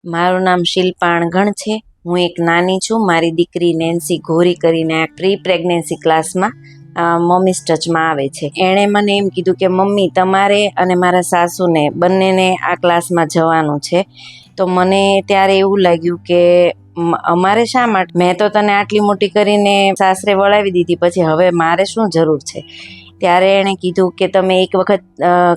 મારું નામ શિલ્પા અણઘણ છે। હું એક નાની છું। મારી દીકરી નેન્સી ઘોરી કરીને આ પ્રી પ્રેગ્નન્સી ક્લાસમાં મમ્મીસ ટચમાં આવે છે। એણે મને એમ કીધું કે મમ્મી તમારે અને મારા સાસુને બંનેને આ ક્લાસમાં જવાનું છે। તો મને ત્યારે એવું લાગ્યું કે અમારે શા માટે, મેં તો તને આટલી મોટી કરીને સાસરે વળાવી દીધી, પછી હવે મારે શું જરૂર છે। ત્યારે એણે કીધું કે તમે એક વખત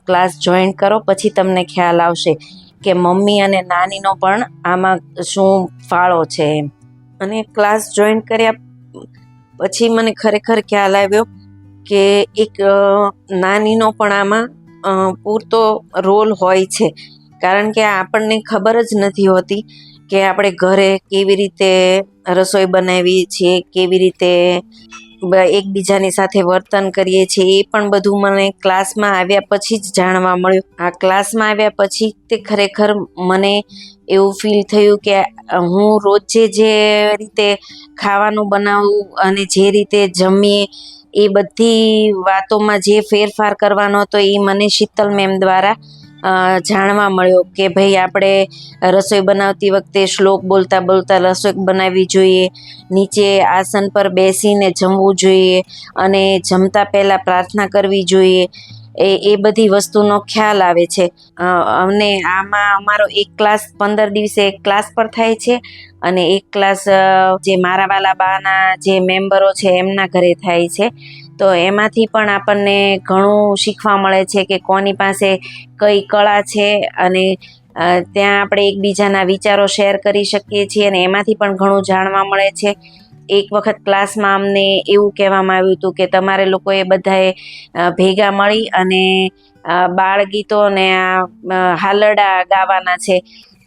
ક્લાસ જોઈન કરો, પછી તમને ખ્યાલ આવશે કે મમ્મી અને નાનીનો પણ આમાં શું ફાળો છે એમ। અને ક્લાસ જોઈન કર્યા પછી મને ખરેખર ખ્યાલ આવ્યો કે એક નાનીનો પણ આમાં પૂરતો રોલ હોય છે, કારણ કે આપણને ખબર જ નથી હોતી કે આપણે ઘરે કેવી રીતે રસોઈ બનાવીએ છીએ, કેવી રીતે એકબીજાની સાથે વર્તન કરીએ છીએ, એ પણ બધું મને ક્લાસમાં આવ્યા પછી જ જાણવા મળ્યું। આ ક્લાસમાં આવ્યા પછી તે ખરેખર મને એવું ફીલ થયું કે હું રોજે જે રીતે ખાવાનું બનાવું અને જે રીતે જમીએ, એ બધી વાતોમાં જે ફેરફાર કરવાનો હતો એ મને શીતલ મેમ દ્વારા જાણવા મળ્યો કે ભાઈ આપણે રસોઈ બનાવતી વખતે શ્લોક બોલતા બોલતા રસોઈ બનાવવી જોઈએ, નીચે આસન પર બેસીને જમવું જોઈએ અને જમતા પહેલાં પ્રાર્થના કરવી જોઈએ। એ બધી વસ્તુનો ખ્યાલ આવે છે। અને આમાં અમારો એક ક્લાસ 15 દિવસે એક ક્લાસ પર થાય છે અને એક ક્લાસ જે મારા વાલા બાના જે મેમ્બરો છે એમના ઘરે થાય છે। તો એમાંથી પણ આપણને ઘણું શીખવા મળે છે કે કોની પાસે કઈ કળા છે, અને ત્યાં આપણે એકબીજાના વિચારો શેર કરી શકીએ છીએ અને એમાંથી પણ ઘણું જાણવા મળે છે। એક વખત ક્લાસમાં અમને એવું કહેવામાં આવ્યું હતું કે તમારે લોકોએ બધાએ ભેગા મળી અને બાળગીતો અને હાલરડા ગાવાના છે।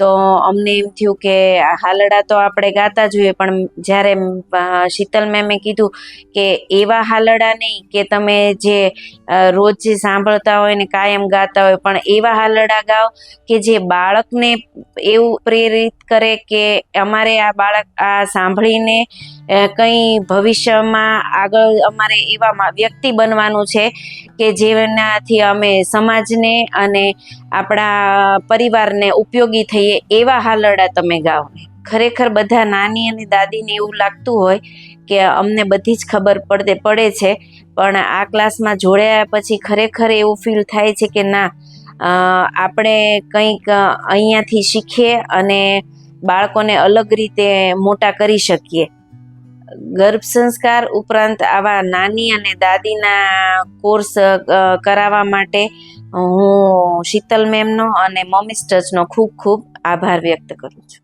તો અમને એમ થયું કે હાલરડા તો આપણે ગાતા જોઈએ, પણ જ્યારે શીતલ મેમે કીધું કે એવા હાલરડા નહીં કે તમે જે રોજ સાંભળતા હોય ને કાયમ ગાતા હોય, પણ એવા હાલરડા ગાઓ કે જે બાળકને એવું પ્રેરિત કરે કે અમારે આ બાળક આ સાંભળીને કંઈ ભવિષ્યમાં આગળ અમારે એવા વ્યક્તિ બનવાનું છે કે જેનાથી અમે સમાજને અને આપણા પરિવારને ઉપયોગી થઈએ, એવા હાલરડા તમે ગાઓ। ખરેખર બધા નાની અને દાદીને એવું લાગતું હોય કે અમને બધી જ ખબર પડે છે, પણ આ ક્લાસમાં જોડાયા પછી ખરેખર એવું ફીલ થાય છે કે ના, આપણે કંઈક અહીંયાથી શીખીએ અને બાળકોને અલગ રીતે મોટા કરી શકીએ। ગર્ભ સંસ્કાર ઉપરાંત આવા નાની અને દાદીના કોર્સ કરાવવા માટે હું શીતલ મેમનો અને મમ્મીસ ટચનો ખૂબ ખૂબ આભાર વ્યક્ત કરું છું।